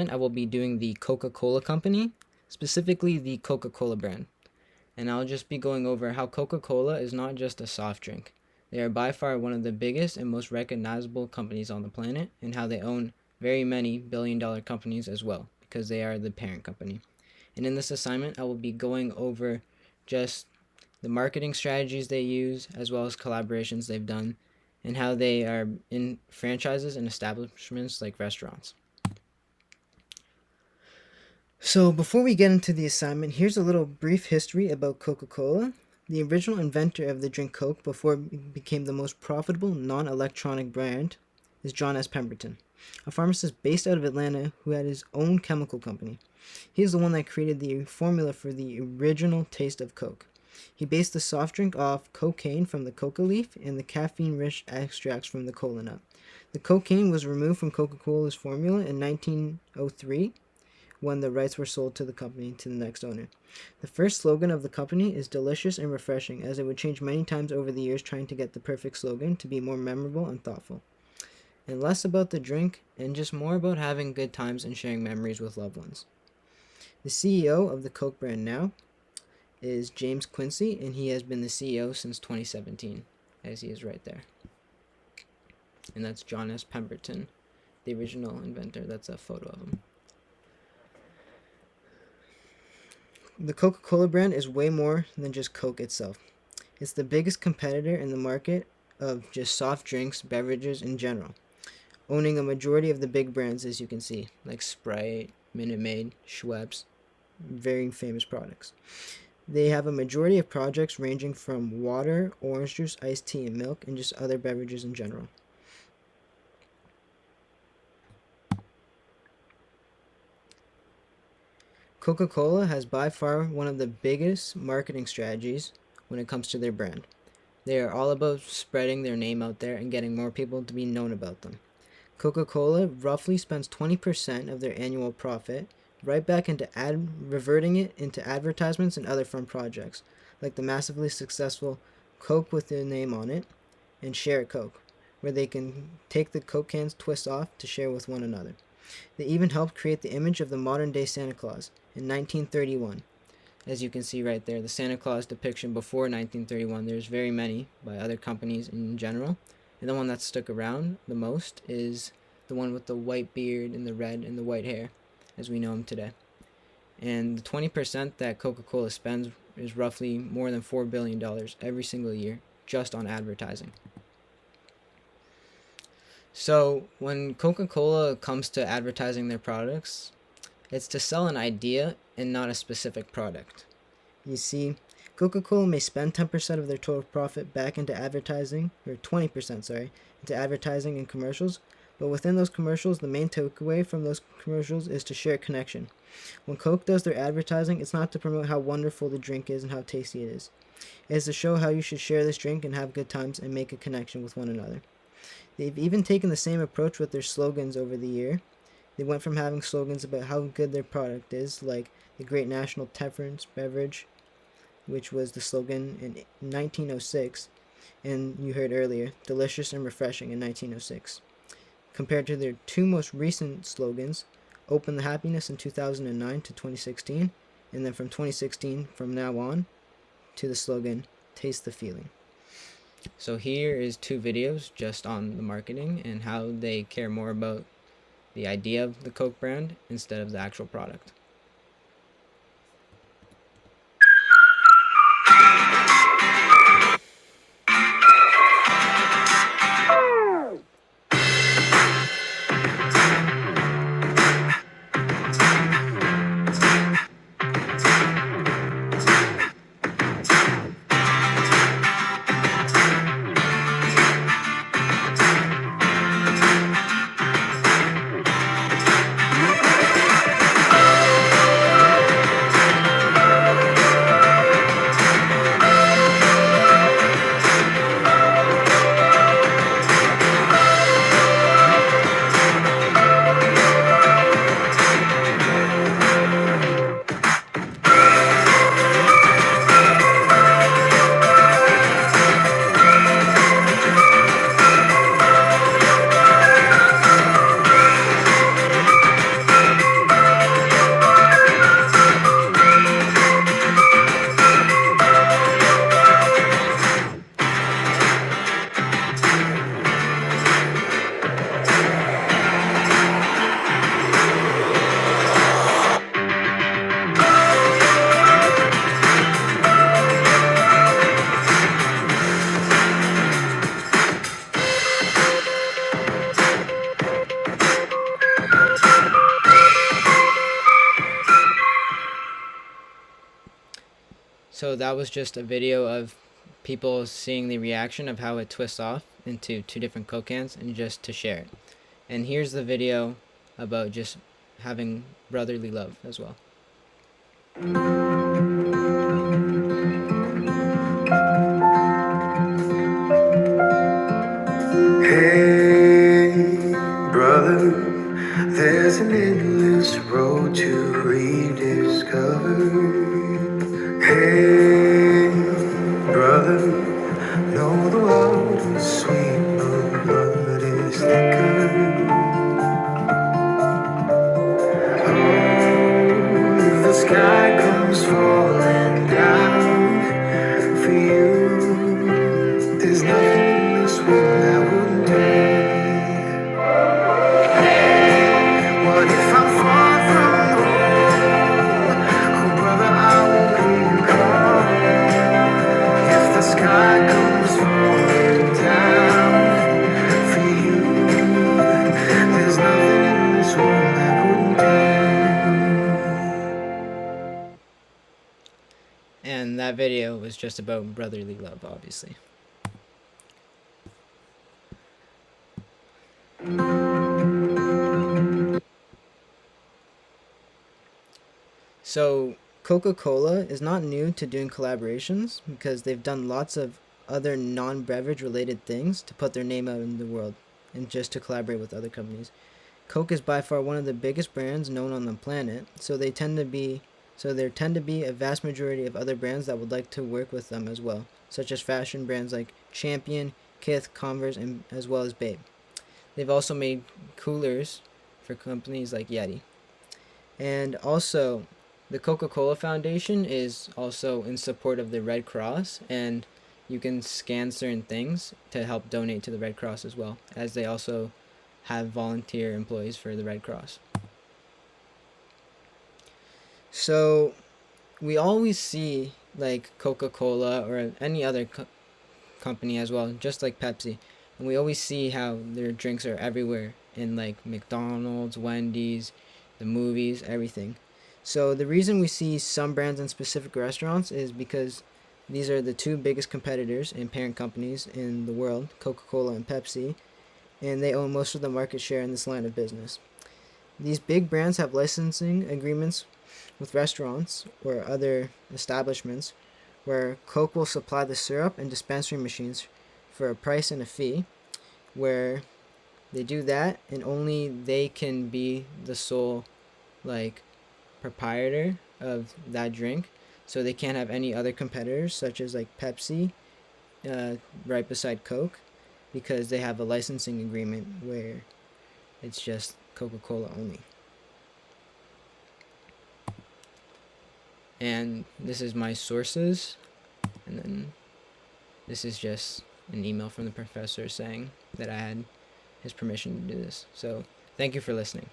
I will be doing the Coca-Cola company, specifically the Coca-Cola brand. And I'll just be going over how Coca-Cola is not just a soft drink. They are by far one of the biggest and most recognizable companies on the planet, and how they own very many billion-dollar companies as well, because they are the parent company. And in this assignment, I will be going over just the marketing strategies they use, as well as collaborations they've done, and how they are in franchises and establishments like restaurants. So before we get into the assignment, here's a little brief history about Coca-Cola. The original inventor of the drink Coke before it became the most profitable non-electronic brand is John S. Pemberton, a pharmacist based out of Atlanta who had his own chemical company. He's the one that created the formula for the original taste of Coke. He based the soft drink off cocaine from the coca leaf and the caffeine-rich extracts from the cola nut. The cocaine was removed from Coca-Cola's formula in 1903 when the rights were sold to the company to the next owner. The first slogan of the company is delicious and refreshing, as it would change many times over the years trying to get the perfect slogan to be more memorable and thoughtful. And less about the drink and just more about having good times and sharing memories with loved ones. The CEO of the Coke brand now is James Quincy, and he has been the CEO since 2017, as he is right there. And that's John S. Pemberton, the original inventor. That's a photo of him. The Coca-Cola brand is way more than just Coke itself. It's the biggest competitor in the market of just soft drinks, beverages in general, owning a majority of the big brands, as you can see, like Sprite, Minute Maid, Schweppes, very famous products. They have a majority of projects ranging from water, orange juice, iced tea, and milk, and just other beverages in general. Coca-Cola has by far one of the biggest marketing strategies when it comes to their brand. They are all about spreading their name out there and getting more people to be known about them. Coca-Cola roughly spends 20% of their annual profit right back into reverting it into advertisements and other fun projects, like the massively successful Coke with their name on it and Share It Coke, where they can take the Coke cans twist off to share with one another. They even helped create the image of the modern-day Santa Claus in 1931. As you can see right there, the Santa Claus depiction before 1931, there's very many by other companies in general. And the one that stuck around the most is the one with the white beard and the red and the white hair, as we know him today. And the 20% that Coca-Cola spends is roughly more than $4 billion every single year just on advertising. So when Coca-Cola comes to advertising their products, it's to sell an idea and not a specific product. You see, Coca-Cola may spend 10% of their total profit back into advertising, or 20%, into advertising and commercials, but within those commercials, the main takeaway from those commercials is to share connection. When Coke does their advertising, it's not to promote how wonderful the drink is and how tasty it is. It is to show how you should share this drink and have good times and make a connection with one another. They've even taken the same approach with their slogans over the year. They went from having slogans about how good their product is, like the Great National Temperance Beverage, which was the slogan in 1906, and you heard earlier, delicious and refreshing in 1906. Compared to their two most recent slogans, Open the Happiness in 2009 to 2016, and then from 2016 from now on to the slogan, Taste the Feeling. So here is two videos just on the marketing and how they care more about the idea of the Coke brand instead of the actual product. So that was just a video of people seeing the reaction of how it twists off into two different Coke cans and just to share it. And here's the video about just having brotherly love as well. Hey, brother, there's an endless road to rediscover. Hey, brother, know the world is sweet, but blood is thicker. Oh, if the sky comes falling down for you, there's nothing in this world that wouldn't do. What if I'm far from home? Oh, brother, I won't hear you call. If the sky comes falling down for you, there's nothing in this world that wouldn't do. And that video was just about brotherly love, obviously. So Coca-Cola is not new to doing collaborations because they've done lots of other non-beverage related things to put their name out in the world and just to collaborate with other companies. Coke is by far one of the biggest brands known on the planet, so there tend to be a vast majority of other brands that would like to work with them as well, such as fashion brands like Champion, Kith, Converse, and as well as Babe. They've also made coolers for companies like Yeti. And also, the Coca-Cola Foundation is also in support of the Red Cross, and you can scan certain things to help donate to the Red Cross as well, as they also have volunteer employees for the Red Cross. So we always see like Coca-Cola or any other company as well, just like Pepsi, and we always see how their drinks are everywhere in like McDonald's, Wendy's, the movies, everything. So the reason we see some brands in specific restaurants is because these are the two biggest competitors and parent companies in the world, Coca-Cola and Pepsi, and they own most of the market share in this line of business. These big brands have licensing agreements with restaurants or other establishments where Coke will supply the syrup and dispensary machines for a price and a fee, where they do that and only they can be the sole like proprietor of that drink, so they can't have any other competitors such as like Pepsi right beside Coke, because they have a licensing agreement where it's just Coca-Cola only. And this is my sources, and then this is just an email from the professor saying that I had his permission to do this. So thank you for listening.